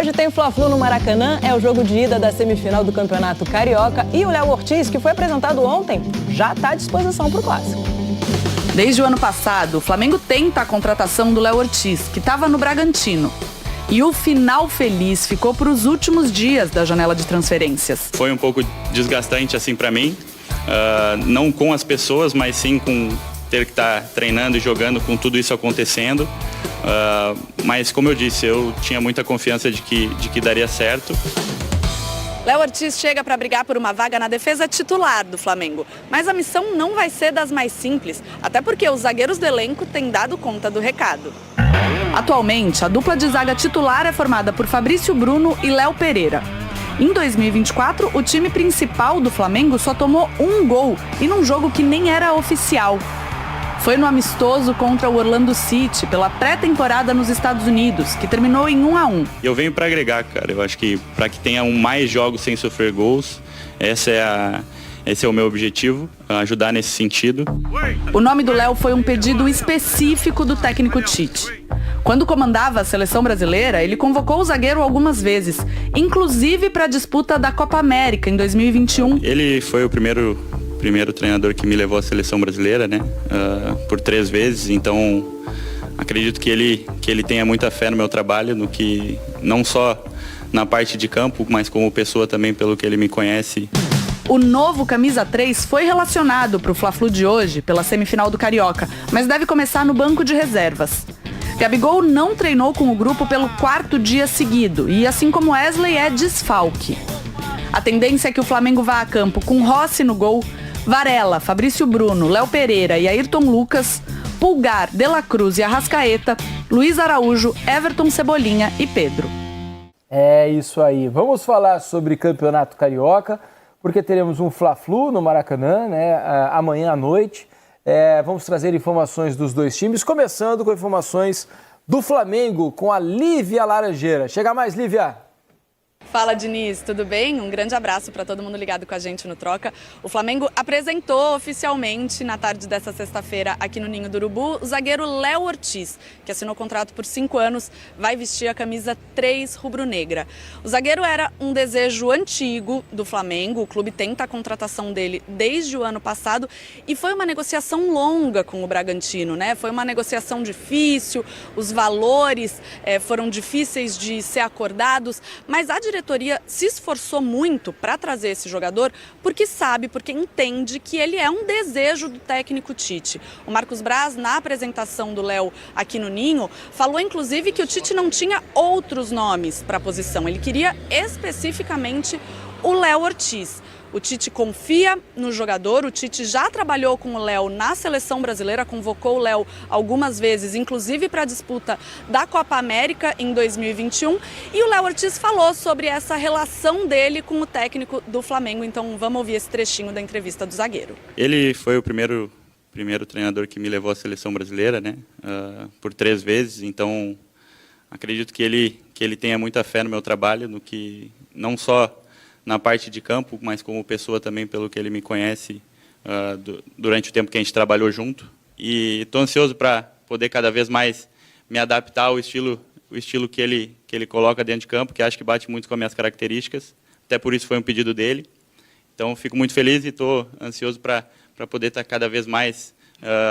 Hoje tem Fla-Flu no Maracanã, é o jogo de ida da semifinal do Campeonato Carioca e o Léo Ortiz, que foi apresentado ontem, já está à disposição para o Clássico. Desde o ano passado, o Flamengo tenta a contratação do Léo Ortiz, que estava no Bragantino. E o final feliz ficou para os últimos dias da janela de transferências. Foi um pouco desgastante assim para mim, não com as pessoas, mas sim com ter que estar treinando e jogando com tudo isso acontecendo. Mas como eu disse, eu tinha muita confiança de que daria certo. Léo Ortiz chega para brigar por uma vaga na defesa titular do Flamengo. Mas a missão não vai ser das mais simples, até porque os zagueiros do elenco têm dado conta do recado. Atualmente, a dupla de zaga titular é formada por Fabrício Bruno e Léo Pereira. Em 2024, o time principal do Flamengo só tomou um gol e num jogo que nem era oficial. Foi no amistoso contra o Orlando City, pela pré-temporada nos Estados Unidos, que terminou em 1-1. Eu venho para agregar, cara. Eu acho que para que tenha mais jogos sem sofrer gols, esse é o meu objetivo, ajudar nesse sentido. O nome do Léo foi um pedido específico do técnico Tite. Quando comandava a seleção brasileira, ele convocou o zagueiro algumas vezes, inclusive para a disputa da Copa América em 2021. Ele foi o primeiro treinador que me levou à seleção brasileira, né? Por 3 vezes, então acredito que ele tenha muita fé no meu trabalho, no que não só na parte de campo, mas como pessoa também, pelo que ele me conhece. O novo camisa 3 foi relacionado para o Fla-Flu de hoje, pela semifinal do Carioca, mas deve começar no banco de reservas. Gabigol não treinou com o grupo pelo 4º dia seguido e, assim como Wesley, é desfalque. A tendência é que o Flamengo vá a campo com Rossi no gol, Varela, Fabrício Bruno, Léo Pereira e Ayrton Lucas, Pulgar, De La Cruz e Arrascaeta, Luiz Araújo, Everton Cebolinha e Pedro. É isso aí. Vamos falar sobre Campeonato Carioca, porque teremos um Fla-Flu no Maracanã, né, amanhã à noite. Vamos trazer informações dos dois times, começando com informações do Flamengo, com a Lívia Laranjeira. Chega mais, Lívia! Fala, Diniz, tudo bem? Um grande abraço para todo mundo ligado com a gente no Troca. O Flamengo apresentou oficialmente na tarde dessa sexta-feira aqui no Ninho do Urubu o zagueiro Léo Ortiz, que assinou contrato por 5 anos, vai vestir a camisa 3 rubro-negra. O zagueiro era um desejo antigo do Flamengo, o clube tenta a contratação dele desde o ano passado e foi uma negociação longa com o Bragantino, né? Foi uma negociação difícil, os valores foram difíceis de ser acordados, mas a diretoria se esforçou muito para trazer esse jogador porque entende que ele é um desejo do técnico Tite. O Marcos Braz, na apresentação do Léo aqui no Ninho, falou inclusive que o Tite não tinha outros nomes para a posição. Ele queria especificamente o Léo Ortiz. O Tite confia no jogador, o Tite já trabalhou com o Léo na seleção brasileira, convocou o Léo algumas vezes, inclusive para a disputa da Copa América em 2021. E o Léo Ortiz falou sobre essa relação dele com o técnico do Flamengo. Então vamos ouvir esse trechinho da entrevista do zagueiro. Ele foi o primeiro treinador que me levou à seleção brasileira, né? Por 3 vezes, então acredito que ele tenha muita fé no meu trabalho, no que não só na parte de campo, mas como pessoa também, pelo que ele me conhece durante o tempo que a gente trabalhou junto. E estou ansioso para poder cada vez mais me adaptar ao estilo que ele coloca dentro de campo, que acho que bate muito com as minhas características. Até por isso foi um pedido dele. Então fico muito feliz e estou ansioso para poder estar cada vez mais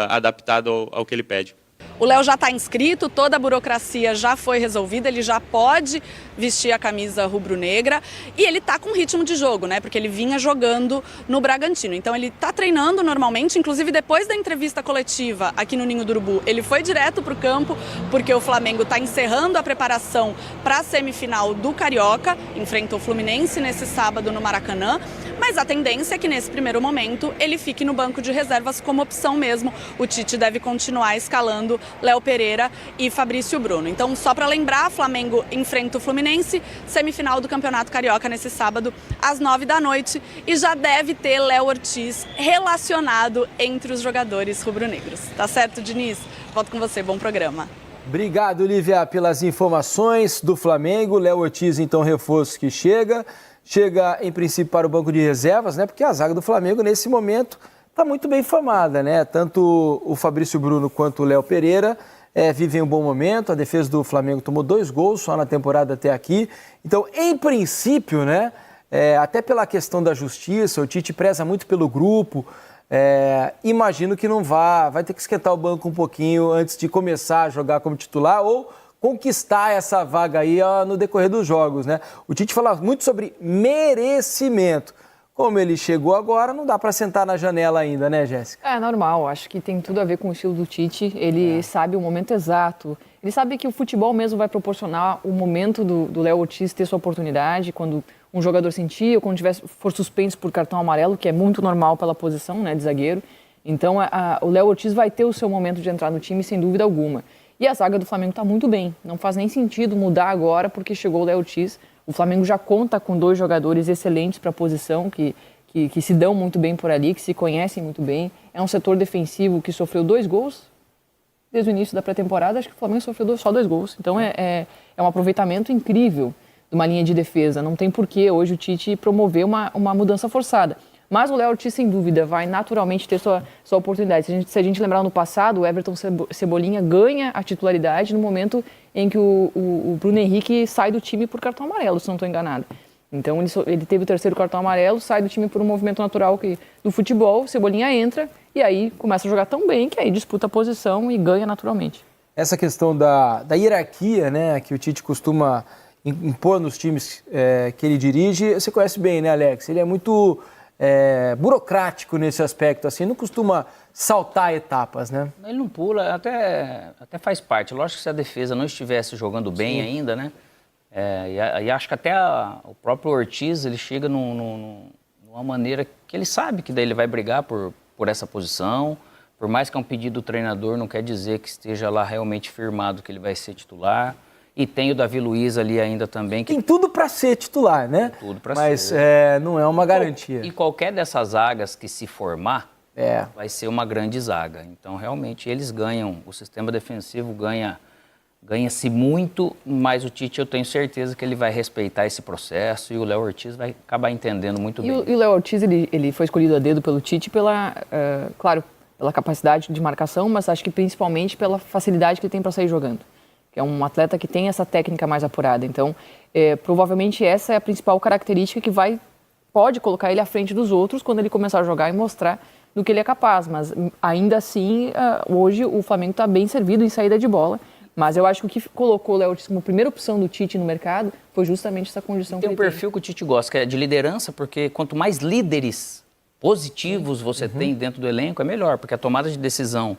adaptado ao que ele pede. O Léo já está inscrito, toda a burocracia já foi resolvida, ele já pode vestir a camisa rubro-negra e ele está com ritmo de jogo, né? Porque ele vinha jogando no Bragantino. Então ele está treinando normalmente, inclusive depois da entrevista coletiva aqui no Ninho do Urubu, ele foi direto para o campo, porque o Flamengo está encerrando a preparação para a semifinal do Carioca, enfrenta o Fluminense nesse sábado no Maracanã. Mas a tendência é que nesse primeiro momento ele fique no banco de reservas como opção mesmo. O Tite deve continuar escalando Léo Pereira e Fabrício Bruno. Então, só para lembrar, Flamengo enfrenta o Fluminense, semifinal do Campeonato Carioca nesse sábado às 9 da noite e já deve ter Léo Ortiz relacionado entre os jogadores rubro-negros. Tá certo, Diniz? Volto com você, bom programa. Obrigado, Lívia, pelas informações do Flamengo. Léo Ortiz, então, reforço que chega em princípio para o banco de reservas, né? Porque a zaga do Flamengo nesse momento está muito bem formada, né? Tanto o Fabrício Bruno quanto o Léo Pereira vivem um bom momento. A defesa do Flamengo tomou 2 gols só na temporada até aqui. Então, em princípio, né, até pela questão da justiça, o Tite preza muito pelo grupo. Imagino que não vai ter que esquentar o banco um pouquinho antes de começar a jogar como titular ou conquistar essa vaga aí no decorrer dos jogos, né? O Tite fala muito sobre merecimento. Como ele chegou agora, não dá para sentar na janela ainda, né, Jéssica? É normal, acho que tem tudo a ver com o estilo do Tite. Ele sabe o momento exato. Ele sabe que o futebol mesmo vai proporcionar o momento do Léo Ortiz ter sua oportunidade, quando um jogador sentir ou quando for suspenso por cartão amarelo, que é muito normal pela posição, né, de zagueiro. Então, o Léo Ortiz vai ter o seu momento de entrar no time, sem dúvida alguma. E a zaga do Flamengo está muito bem. Não faz nem sentido mudar agora porque chegou o Léo Ortiz. O Flamengo já conta com 2 jogadores excelentes para a posição, que se dão muito bem por ali, que se conhecem muito bem. É um setor defensivo que sofreu 2 gols desde o início da pré-temporada. Acho que o Flamengo sofreu só 2 gols. Então é um aproveitamento incrível de uma linha de defesa. Não tem porquê hoje o Tite promover uma mudança forçada. Mas o Léo Ortiz, sem dúvida, vai naturalmente ter sua oportunidade. Se a gente lembrar no passado, o Everton Cebolinha ganha a titularidade no momento em que o Bruno Henrique sai do time por cartão amarelo, se não estou enganado. Então ele teve o 3º cartão amarelo, sai do time por um movimento natural do futebol, o Cebolinha entra e aí começa a jogar tão bem que aí disputa a posição e ganha naturalmente. Essa questão da hierarquia, né, que o Tite costuma impor nos times que ele dirige, você conhece bem, né, Alex? Ele é muito burocrático nesse aspecto, assim, não costuma saltar etapas, né? Ele não pula, até faz parte. Lógico que se a defesa não estivesse jogando bem ainda, né? E acho que até o próprio Ortiz, ele chega numa maneira que ele sabe que daí ele vai brigar por essa posição. Por mais que é um pedido do treinador, não quer dizer que esteja lá realmente firmado que ele vai ser titular. E tem o Davi Luiz ali ainda também. Tem tudo para ser titular, né? Tem tudo para ser. Mas não é uma garantia. E qualquer dessas zagas que se formar, vai ser uma grande zaga. Então, realmente, eles ganham. O sistema defensivo ganha-se muito, mas o Tite, eu tenho certeza que ele vai respeitar esse processo e o Léo Ortiz vai acabar entendendo muito bem. E o Léo Ortiz, ele foi escolhido a dedo pelo Tite claro, pela capacidade de marcação, mas acho que principalmente pela facilidade que ele tem para sair jogando. Que é um atleta que tem essa técnica mais apurada. Então, provavelmente essa é a principal característica que pode colocar ele à frente dos outros quando ele começar a jogar e mostrar do que ele é capaz. Mas, ainda assim, hoje o Flamengo está bem servido em saída de bola. Mas eu acho que o que colocou o Léo Ortiz como primeira opção do Tite no mercado foi justamente essa condição que ele tem. Tem um perfil que o Tite gosta, que é de liderança, porque quanto mais líderes positivos você tem dentro do elenco, é melhor, porque a tomada de decisão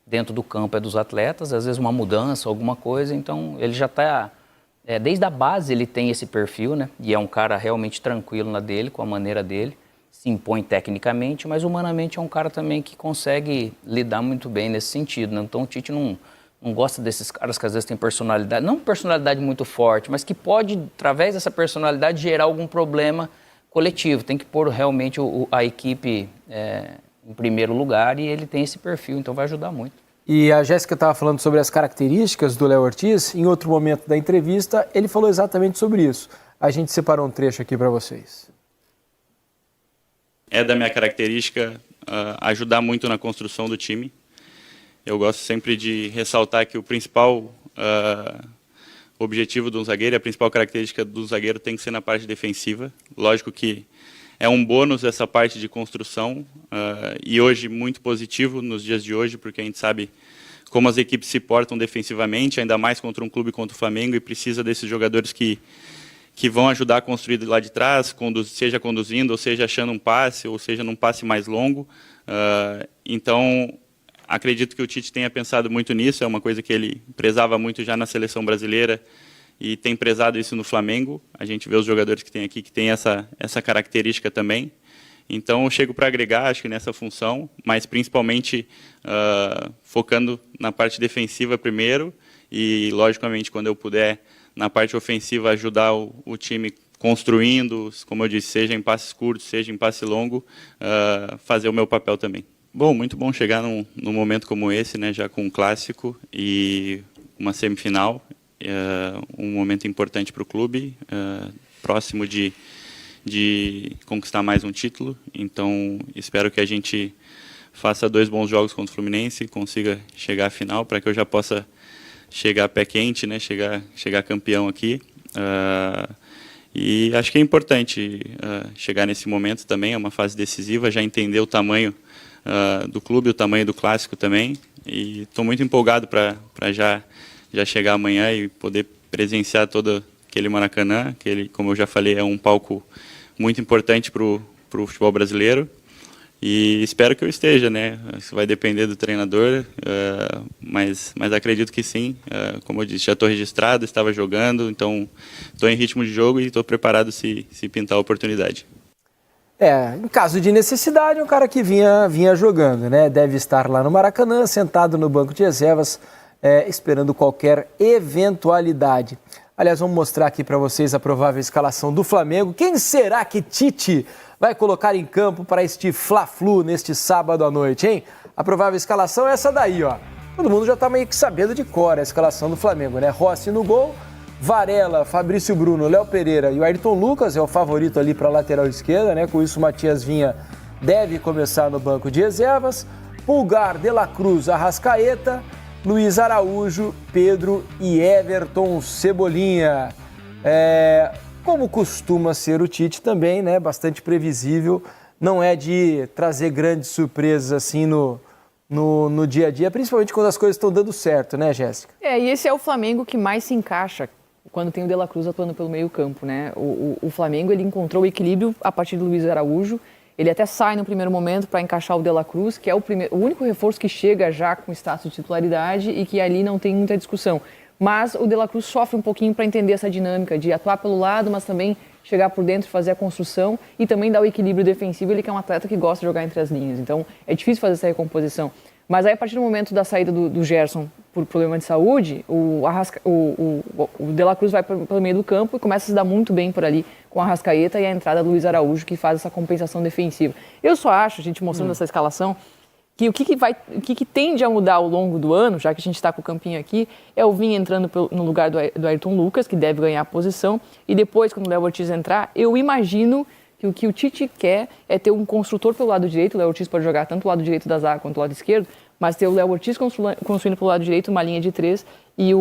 dentro do campo é dos atletas, às vezes uma mudança, alguma coisa, então ele já está, desde a base ele tem esse perfil, né? E é um cara realmente tranquilo na dele, com a maneira dele, se impõe tecnicamente, mas humanamente é um cara também que consegue lidar muito bem nesse sentido, né? Então o Tite não gosta desses caras que às vezes têm personalidade, não personalidade muito forte, mas que pode, através dessa personalidade, gerar algum problema coletivo. Tem que pôr realmente a equipe em primeiro lugar e ele tem esse perfil, então vai ajudar muito. E a Jéssica estava falando sobre as características do Léo Ortiz. Em outro momento da entrevista, ele falou exatamente sobre isso. A gente separou um trecho aqui para vocês. É da minha característica ajudar muito na construção do time. Eu gosto sempre de ressaltar que o principal objetivo de um zagueiro, a principal característica do zagueiro tem que ser na parte defensiva. Lógico que é um bônus essa parte de construção e hoje muito positivo nos dias de hoje, porque a gente sabe como as equipes se portam defensivamente, ainda mais contra um clube contra o Flamengo, e precisa desses jogadores que vão ajudar a construir lá de trás, seja conduzindo, ou seja achando um passe, ou seja num passe mais longo. Então, acredito que o Tite tenha pensado muito nisso, é uma coisa que ele prezava muito já na seleção brasileira, e tem prezado isso no Flamengo. A gente vê os jogadores que tem aqui que tem essa característica também. Então eu chego para agregar, acho que nessa função, mas principalmente focando na parte defensiva primeiro e, logicamente, quando eu puder, na parte ofensiva, ajudar o time construindo, como eu disse, seja em passes curtos, seja em passe longo, fazer o meu papel também. Bom, muito bom chegar num momento como esse, né, já com um clássico e uma semifinal. Um momento importante para o clube, próximo de conquistar mais um título. Então, espero que a gente faça 2 bons jogos contra o Fluminense e consiga chegar à final, para que eu já possa chegar pé quente, né? Chegar campeão aqui. E acho que é importante chegar nesse momento também, é uma fase decisiva, já entender o tamanho do clube, o tamanho do clássico também. E estou muito empolgado para já chegar amanhã e poder presenciar todo aquele Maracanã, que ele, como eu já falei, é um palco muito importante para o futebol brasileiro. E espero que eu esteja, né? Isso vai depender do treinador, mas acredito que sim. Como eu disse, já estou registrado, estava jogando, então estou em ritmo de jogo e estou preparado se pintar a oportunidade. Em caso de necessidade, um cara que vinha jogando, né? Deve estar lá no Maracanã, sentado no banco de reservas, esperando qualquer eventualidade. Aliás, vamos mostrar aqui para vocês a provável escalação do Flamengo. Quem será que Tite vai colocar em campo para este Fla-Flu neste sábado à noite, hein? A provável escalação é essa daí, ó. Todo mundo já está meio que sabendo de cor a escalação do Flamengo, né? Rossi no gol, Varela, Fabrício Bruno, Léo Pereira e o Ayrton Lucas é o favorito ali para a lateral esquerda, né? Com isso, o Matias Vinha deve começar no banco de reservas. Pulgar, De La Cruz, Arrascaeta, Luiz Araújo, Pedro e Everton Cebolinha. Como costuma ser o Tite também, né? Bastante previsível. Não é de trazer grandes surpresas assim no dia a dia, principalmente quando as coisas estão dando certo, né, Jéssica? E esse é o Flamengo que mais se encaixa quando tem o De La Cruz atuando pelo meio campo, né? O Flamengo, ele encontrou o equilíbrio a partir do Luiz Araújo. Ele até sai no primeiro momento para encaixar o De La Cruz, que é o único reforço que chega já com status de titularidade e que ali não tem muita discussão. Mas o De La Cruz sofre um pouquinho para entender essa dinâmica de atuar pelo lado, mas também chegar por dentro, fazer a construção e também dar o equilíbrio defensivo. Ele que é um atleta que gosta de jogar entre as linhas, então é difícil fazer essa recomposição. Mas aí, a partir do momento da saída do Gerson por problema de saúde, o De La Cruz vai pelo meio do campo e começa a se dar muito bem por ali com a Arrascaeta e a entrada do Luiz Araújo, que faz essa compensação defensiva. Eu só acho, a gente mostrando essa escalação, que o que tende a mudar ao longo do ano, já que a gente está com o campinho aqui, é o Vinha entrando no lugar do Ayrton Lucas, que deve ganhar a posição, e depois, quando o Léo Ortiz entrar, eu imagino que o que o Tite quer é ter um construtor pelo lado direito. O Léo Ortiz pode jogar tanto o lado direito da zaga quanto o lado esquerdo, mas ter o Léo Ortiz construindo pelo lado direito uma linha de 3 e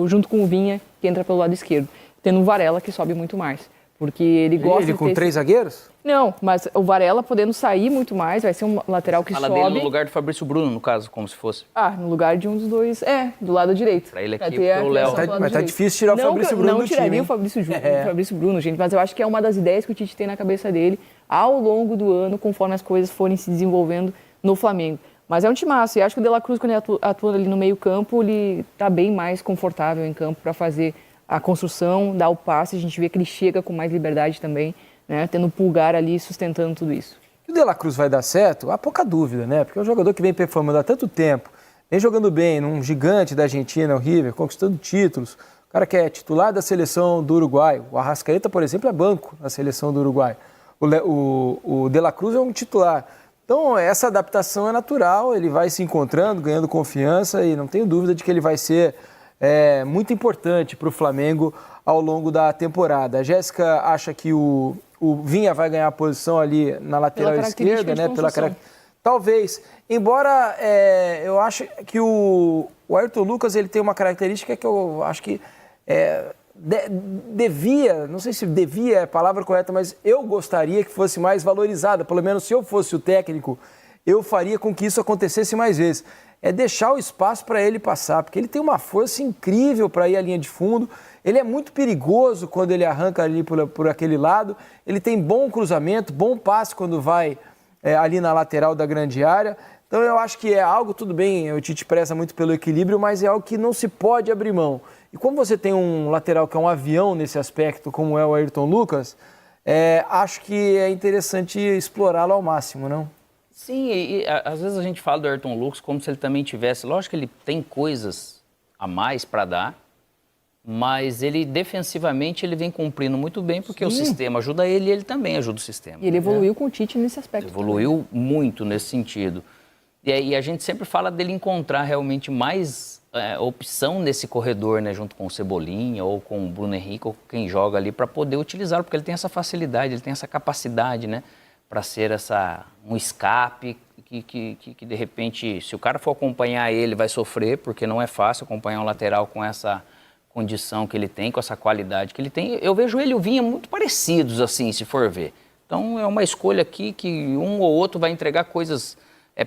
junto com o Vinha, que entra pelo lado esquerdo, tendo o Varela, que sobe muito mais. Porque ele gosta de ter 3 zagueiros? Não, mas o Varela podendo sair muito mais, vai ser um lateral que sobe. Fala dele no lugar do Fabrício Bruno, no caso, como se fosse. No lugar de um dos dois, do lado direito. Pra ele aqui, pro Léo. Mas tá difícil tirar o Fabrício Bruno do time. Não tiraria o Fabrício Bruno, gente, mas eu acho que é uma das ideias que o Tite tem na cabeça dele ao longo do ano, conforme as coisas forem se desenvolvendo no Flamengo. Mas é um timaço, e acho que o De La Cruz, quando ele atua ali no meio campo, ele tá bem mais confortável em campo para fazer a construção, dar o passe, a gente vê que ele chega com mais liberdade também, né, tendo o Pulgar ali sustentando tudo isso. Que o De La Cruz vai dar certo? Há pouca dúvida, né? Porque é um jogador que vem performando há tanto tempo, vem jogando bem num gigante da Argentina, o River, conquistando títulos, o cara que é titular da seleção do Uruguai, o Arrascaeta, por exemplo, é banco na seleção do Uruguai, o De La Cruz é um titular. Então, essa adaptação é natural, ele vai se encontrando, ganhando confiança e não tenho dúvida de que ele vai ser muito importante para o Flamengo ao longo da temporada. A Jéssica acha que o Vinha vai ganhar a posição ali na lateral esquerda, né? Talvez. Embora eu acho que o Ayrton Lucas ele tem uma característica que eu acho que devia, não sei se devia é a palavra correta, mas eu gostaria que fosse mais valorizada. Pelo menos se eu fosse o técnico, eu faria com que isso acontecesse mais vezes. É deixar o espaço para ele passar, porque ele tem uma força incrível para ir à linha de fundo, ele é muito perigoso quando ele arranca ali por aquele lado, ele tem bom cruzamento, bom passe quando vai ali na lateral da grande área. Então eu acho que é algo, tudo bem, o Tite preza muito pelo equilíbrio, mas é algo que não se pode abrir mão. E como você tem um lateral que é um avião nesse aspecto, como é o Ayrton Lucas, acho que é interessante explorá-lo ao máximo, não? Sim, e às vezes a gente fala do Ayrton Lucas como se ele também tivesse... Lógico que ele tem coisas a mais para dar, mas ele defensivamente ele vem cumprindo muito bem porque o sistema ajuda ele e ele também ajuda o sistema. E ele evoluiu com o Tite nesse aspecto. Evoluiu muito nesse sentido. E a gente sempre fala dele encontrar realmente mais opção nesse corredor, né, junto com o Cebolinha ou com o Bruno Henrique ou quem joga ali para poder utilizá-lo, porque ele tem essa facilidade, ele tem essa capacidade, né? Para ser um escape que de repente, se o cara for acompanhar ele, vai sofrer, porque não é fácil acompanhar um lateral com essa condição que ele tem, com essa qualidade que ele tem. Eu vejo ele e o Vinha muito parecidos, assim, se for ver. Então, é uma escolha aqui que um ou outro vai entregar coisas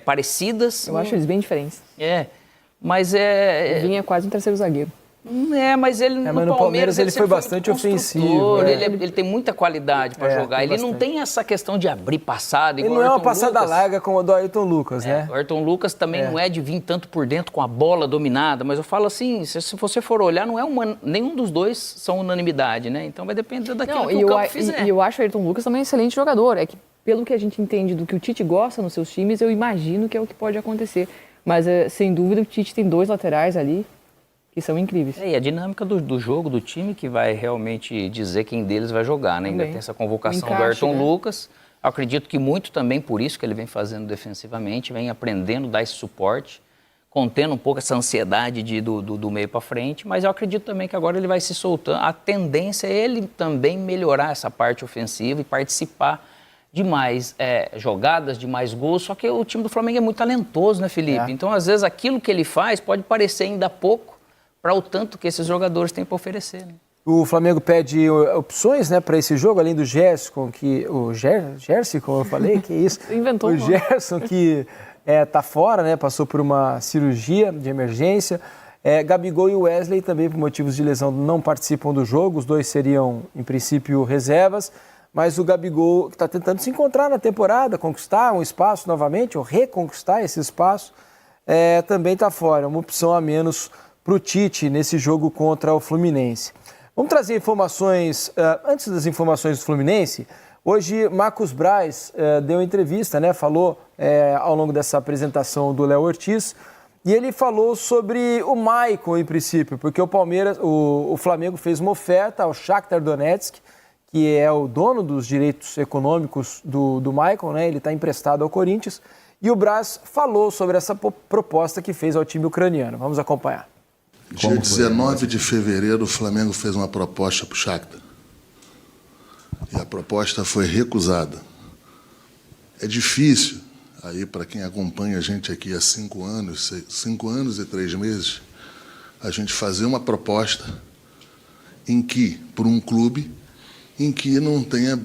parecidas. Eu acho eles bem diferentes. Mas O Vinha é quase um terceiro zagueiro. Mas ele mas no Palmeiras ele foi bastante ofensivo. Ele tem muita qualidade para jogar. Ele não tem essa questão de abrir passada. Ele não é uma passada larga como a do Ayrton Lucas, né? O Ayrton Lucas também não é de vir tanto por dentro com a bola dominada, mas eu falo assim, se você for olhar, não é nenhum dos dois são unanimidade, né? Então vai depender daquilo que o campo fizer. E eu acho o Ayrton Lucas também um excelente jogador. É que, pelo que a gente entende do que o Tite gosta nos seus times, eu imagino que é o que pode acontecer. Mas, sem dúvida, o Tite tem 2 laterais ali que são incríveis. E a dinâmica do jogo, do time, que vai realmente dizer quem deles vai jogar, né? Ainda tem essa convocação do Ayrton Lucas. Eu acredito que muito também por isso que ele vem fazendo defensivamente, vem aprendendo a dar esse suporte, contendo um pouco essa ansiedade do meio para frente, mas eu acredito também que agora ele vai se soltando. A tendência é ele também melhorar essa parte ofensiva e participar de mais jogadas, de mais gols, só que o time do Flamengo é muito talentoso, né, Felipe? Então, às vezes, aquilo que ele faz pode parecer ainda pouco, para o tanto que esses jogadores têm para oferecer. Né? O Flamengo pede opções, né, para esse jogo, além do Gerson, Gerson, como eu falei, que isso? Inventou o Gerson, que está fora, né, passou por uma cirurgia de emergência. Gabigol e Wesley também, por motivos de lesão, não participam do jogo. Os dois seriam, em princípio, reservas. Mas o Gabigol está tentando se encontrar na temporada, conquistar um espaço novamente, ou reconquistar esse espaço, também está fora. Uma opção a menos para o Tite nesse jogo contra o Fluminense. Vamos trazer informações, antes das informações do Fluminense, hoje Marcos Braz deu entrevista, né, falou ao longo dessa apresentação do Léo Ortiz, e ele falou sobre o Maicon em princípio, porque o Flamengo fez uma oferta ao Shakhtar Donetsk, que é o dono dos direitos econômicos do Maicon, né, ele está emprestado ao Corinthians, e o Braz falou sobre essa proposta que fez ao time ucraniano. Vamos acompanhar. Dia 19 de fevereiro, o Flamengo fez uma proposta para o Shakhtar. E a proposta foi recusada. É difícil, aí para quem acompanha a gente aqui há 5 anos e 3 meses, a gente fazer uma proposta por um clube em que não tenha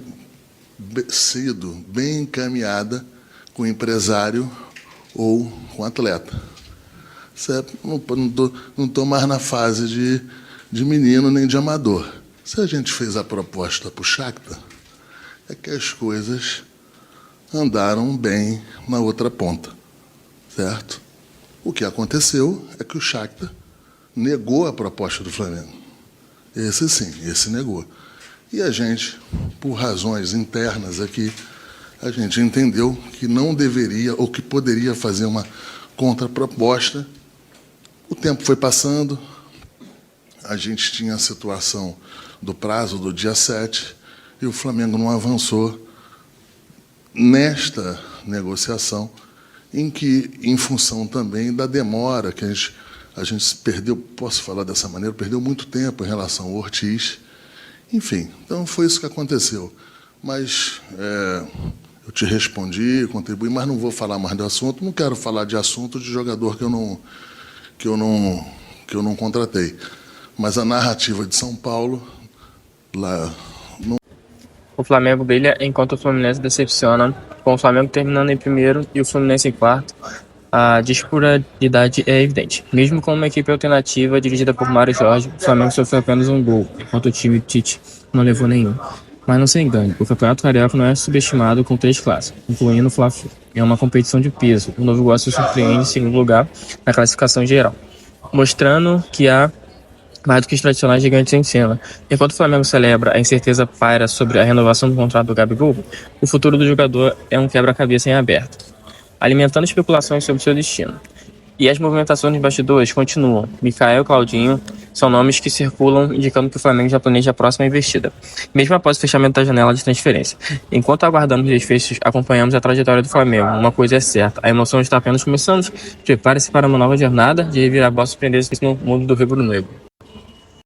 sido bem encaminhada com o empresário ou com o atleta. Não estou mais na fase de menino nem de amador. Se a gente fez a proposta para o Shakhtar, é que as coisas andaram bem na outra ponta, certo? O que aconteceu é que o Shakhtar negou a proposta do Flamengo. Esse negou. E a gente, por razões internas aqui, a gente entendeu que não deveria ou que poderia fazer uma contraproposta. O tempo foi passando, a gente tinha a situação do prazo do dia 7 e o Flamengo não avançou nesta negociação, em função também da demora que a gente perdeu, posso falar dessa maneira, perdeu muito tempo em relação ao Ortiz. Enfim, então foi isso que aconteceu. Mas eu te respondi, contribuí, mas não vou falar mais do assunto, não quero falar de assunto de jogador que eu não contratei. Mas a narrativa de São Paulo, lá... O Flamengo brilha enquanto o Fluminense decepciona, com o Flamengo terminando em primeiro e o Fluminense em quarto. A disparidade é evidente. Mesmo com uma equipe alternativa dirigida por Mário Jorge, o Flamengo sofreu apenas um gol, enquanto o time Tite não levou nenhum. Mas não se engane, o Campeonato Carioca não é subestimado com 3 clássicos, incluindo o Fla-Flu. É uma competição de peso. O Novo Iguaçu surpreende em segundo lugar na classificação geral, mostrando que há mais do que os tradicionais gigantes em cena. Enquanto o Flamengo celebra, a incerteza paira sobre a renovação do contrato do Gabigol, o futuro do jogador é um quebra-cabeça em aberto, alimentando especulações sobre seu destino. E as movimentações nos bastidores continuam. Micael e Claudinho são nomes que circulam indicando que o Flamengo já planeja a próxima investida, mesmo após o fechamento da janela de transferência. Enquanto aguardamos os desfechos, acompanhamos a trajetória do Flamengo. Uma coisa é certa, a emoção está apenas começando. Prepare-se para uma nova jornada de reviravoltas surpreendentes no mundo do rubro-negro.